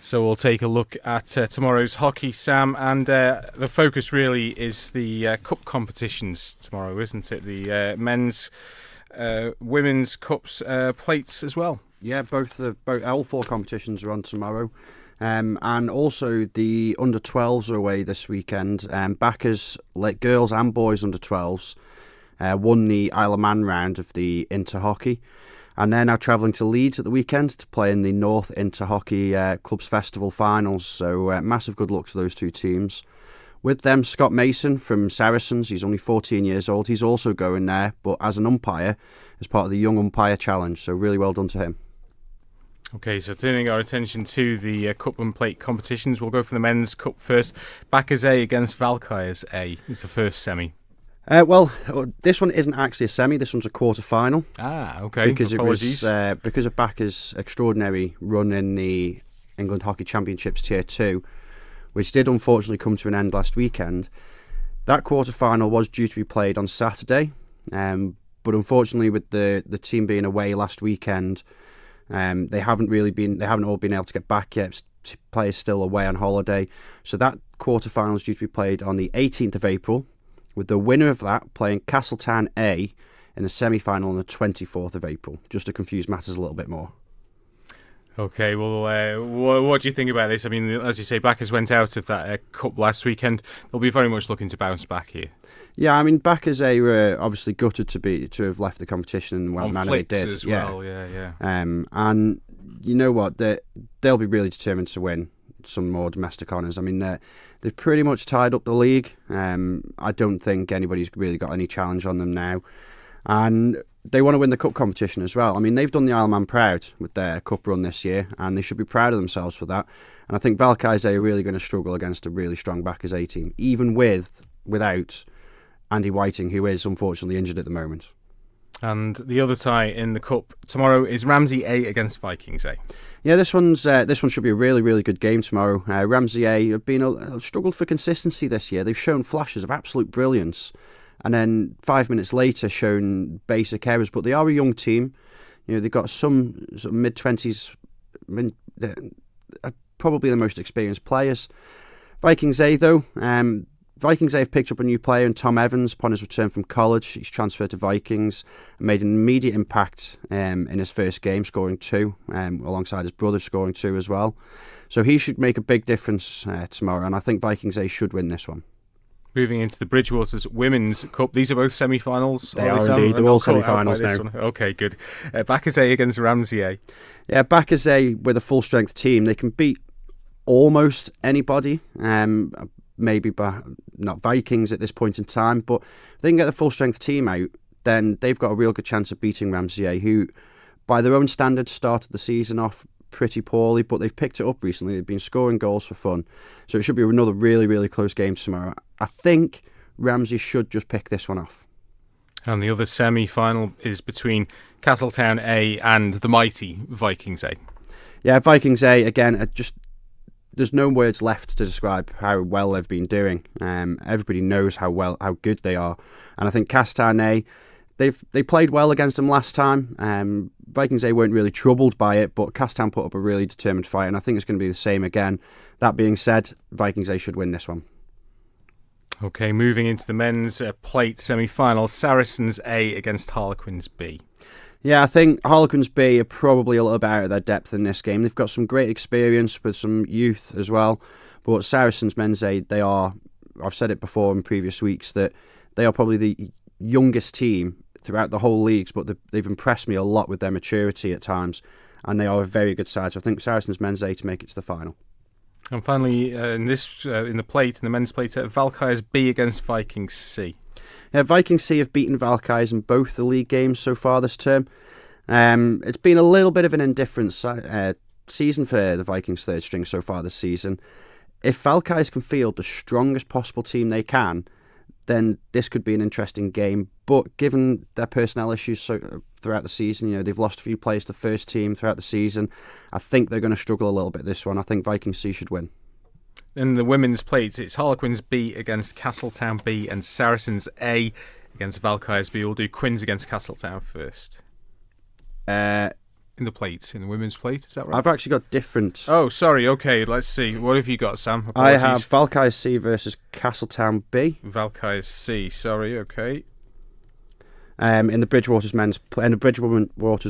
So we'll take a look at tomorrow's hockey, Sam, and the focus really is the cup competitions tomorrow, isn't it? The men's, women's cups, plates as well. Yeah, all four competitions are on tomorrow, and also the under 12s are away this weekend. Backers, like girls and boys under 12s, won the Isle of Man round of the Inter Hockey. And they're now travelling to Leeds at the weekend to play in the North Inter Hockey Clubs Festival finals. So massive good luck to those two teams. With them, Scott Mason from Saracens, he's only 14 years old. He's also going there, but as an umpire, as part of the Young Umpire Challenge. So really well done to him. Okay, so turning our attention to the cup and plate competitions, we'll go for the men's cup first. Backers A against Valkyries A. It's the first semi. This one isn't actually a semi. This one's a quarter-final. Okay. Because Apologies. it was because of Backers' extraordinary run in the England Hockey Championships Tier 2, which did unfortunately come to an end last weekend. That quarter-final was due to be played on Saturday, but unfortunately with the team being away last weekend, they haven't all been able to get back yet. Players still away on holiday. So that quarter-final is due to be played on the 18th of April, with the winner of that playing Castletown A in the semi-final on the 24th of April, just to confuse matters a little bit more. Okay, well, what do you think about this? I mean, as you say, Backers went out of that cup last weekend. They'll be very much looking to bounce back here. Yeah, I mean, Backers A were obviously gutted to have left the competition in the manner they did. As well, yeah. And you know what? They'll be really determined to win some more domestic honours. I mean, they've pretty much tied up the league. I don't think anybody's really got any challenge on them now. And they want to win the cup competition as well. I mean, they've done the Isle of Man proud with their cup run this year, and they should be proud of themselves for that. And I think Valkyries are really going to struggle against a really strong Backers A team, even without Andy Whiting, who is unfortunately injured at the moment. And the other tie in the cup tomorrow is Ramsey A against Vikings A. Yeah, this one should be a really, really good game tomorrow. Ramsey A have been struggled for consistency this year. They've shown flashes of absolute brilliance, and then 5 minutes later shown basic errors. But they are a young team. You know, they've got some sort of mid-20s, probably the most experienced players. Vikings A though, Vikings A have picked up a new player in Tom Evans upon his return from college. He's transferred to Vikings and made an immediate impact in his first game, scoring 2, alongside his brother scoring 2 as well. So he should make a big difference tomorrow, and I think Vikings A should win this one. Moving into the Bridgewater's Women's Cup. These are both semi-finals? They are indeed. They're all semi-finals now. Okay, good. Backers A against Ramsey A. Yeah, Backers A with a full-strength team. They can beat almost anybody. Maybe not Vikings at this point in time, but if they can get the full-strength team out, then they've got a real good chance of beating Ramsey A, who, by their own standards, started the season off pretty poorly, but they've picked it up recently. They've been scoring goals for fun. So it should be another really, really close game tomorrow. I think Ramsey should just pick this one off. And the other semi-final is between Castletown A and the mighty Vikings A. Yeah, Vikings A, again, there's no words left to describe how well they've been doing. Everybody knows how good they are. And I think Castletown A, they played well against them last time. Vikings A weren't really troubled by it, but Castletown put up a really determined fight, and I think it's going to be the same again. That being said, Vikings A should win this one. Okay, moving into the men's plate semi-final, Saracens A against Harlequins B. Yeah, I think Harlequins B are probably a little bit out of their depth in this game. They've got some great experience with some youth as well, but Saracens men's A, they are, I've said it before in previous weeks, that they are probably the youngest team throughout the whole leagues, but they've impressed me a lot with their maturity at times, and they are a very good side. So I think Saracens men's A to make it to the final. And finally, in the men's plate, Valkyries B against Vikings C. Yeah, Vikings C have beaten Valkyries in both the league games so far this term. It's been a little bit of an indifferent season for the Vikings third string so far this season. If Valkyries can field the strongest possible team they can, then this could be an interesting game. But given their personnel issues throughout the season, you know, they've lost a few players to the first team throughout the season. I think they're going to struggle a little bit this one. I think Vikings C should win. In the women's plates, it's Harlequins B against Castletown B and Saracens A against Valkyries B. We'll do Quins against Castletown first. In in the women's plate, is that right? I've actually got different. Oh, sorry. Okay, let's see. What have you got, Sam? I Apologies. have Valkyrie C versus Castletown B. Valkyrie C. Sorry. Okay. In the Bridgewater's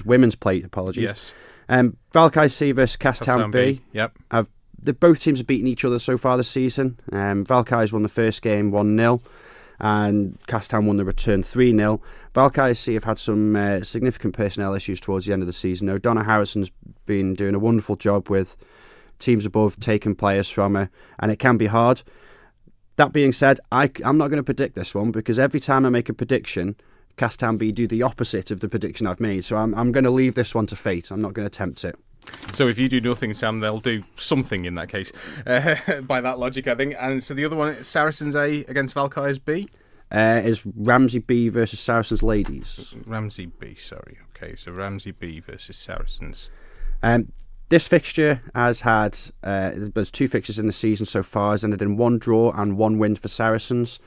women's plate. Apologies. Yes. Valkyrie C versus Castletown B. Yep. Both teams have beaten each other so far this season. Valkyrie's won the first game 1-0, and Castletown won the return 3-0. Valkyrie C have had some significant personnel issues towards the end of the season. Though Donna Harrison's been doing a wonderful job with teams above taking players from her, and it can be hard. That being said, I'm not going to predict this one, because every time I make a prediction, Castletown B do the opposite of the prediction I've made. So I'm going to leave this one to fate. I'm not going to tempt it. So if you do nothing, Sam, they'll do something in that case, by that logic, I think. And so the other one, Saracens A against Valkyries B? Is Ramsey B versus Saracens ladies. Ramsey B, sorry. Okay, so Ramsey B versus Saracens. This fixture has had, there's 2 fixtures in the season so far, has ended in 1 draw and 1 win for Saracens.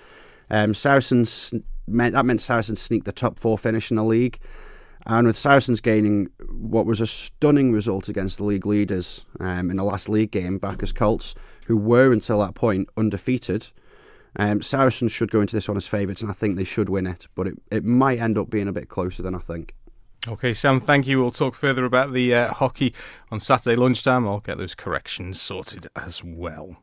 That meant Saracens sneaked the top 4 finish in the league. And with Saracens gaining what was a stunning result against the league leaders in the last league game, Bacchus Colts, who were until that point undefeated, Saracens should go into this one as favourites, and I think they should win it. But it might end up being a bit closer than I think. Okay, Sam, thank you. We'll talk further about the hockey on Saturday lunchtime. I'll get those corrections sorted as well.